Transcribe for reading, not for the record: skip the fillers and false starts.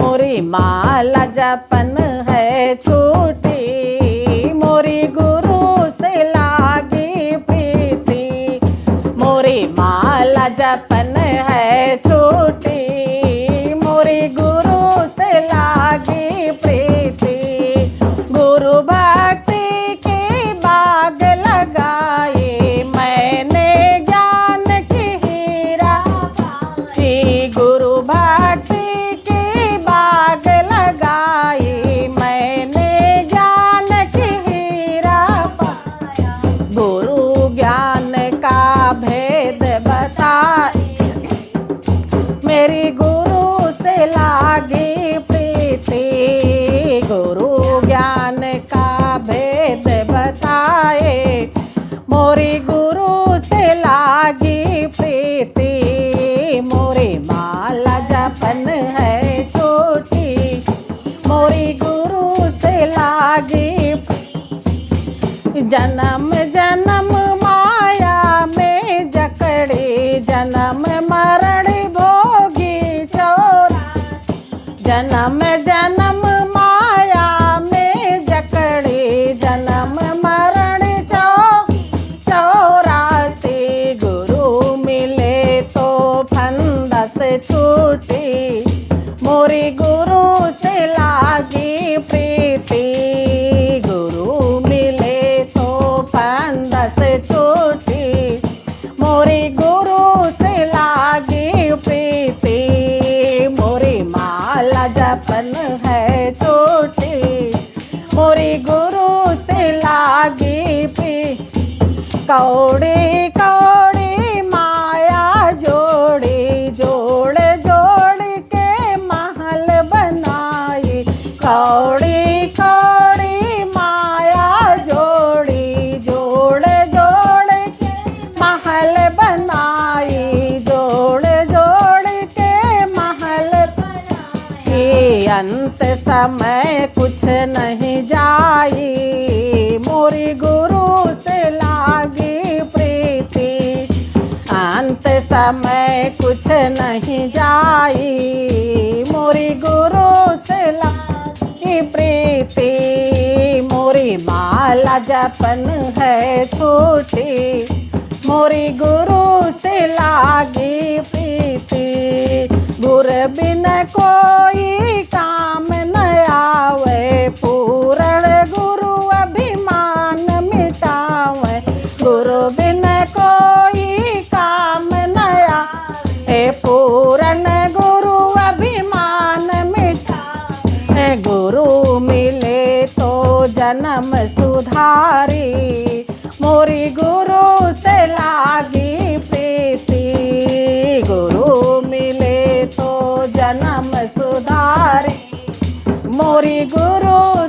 मोरी माला जपन है छूटी, मोरी गुरु से लागी प्रीति। मोरी माला जपन है छूटी, मोरी गुरु से लागी प्रीति। गुरु भक्ति की बाग लगाई, मैंने ज्ञान की हीरा पाई। गुरु भक्ति की बाग लगाई, मैंने ज्ञान की हीरा पाया। गुरु ज्ञान का भेद बताई, मेरी गुरु से लागी प्रीति। गुरु ज्ञान का भेद बताए, मोरी गुरु से लागी प्रीति। मोरी माला जपन है छोटी, मोरी गुरु से लागी। जन्म जन्म माया में जकड़ी, जन्म मरण भोगी चोरा। जन्म जन्म माया में जकड़ी, जन्म मरण चौरासी। गुरु मिले तो फंदस छूटी, मोरी गुरु से लागी प्रीति। गुरु मिले तो फंदस छूटी, मोरी गुरु से लागी प्रीति। मोरी माला जपन है छोटी, मोरी गुरु से लागी प्रीति। कौड़ी कौड़ी माया जोड़ी, जोड़ जोड़ के महल बनाई। कौड़ी कौड़ी माया जोड़ी, जोड़ जोड़ के महल बनाई। जोड़ जोड़ के महल बनाई। अंत समय कुछ नहीं जाई, मोरी गुरु से लागी प्रीति। अंत समय कुछ नहीं जाई, मोरी गुरु से लागी प्रीति। मोरी माला जपन है छूटी, मोरी गुरु से लागी प्रीति। गुर बिन कोई काम न आवे, पूर्ण गुरु अभिमान मिटावे। गुरु बिन कोई काम न आवे, पूर्ण गुरु अभिमान मिटावे। गुरु मिले तो जन्म सुधारी, मोरी गुरु से लागी प्रीति। गुरु मिले तो जन्म सुधारी, मोरी गुरु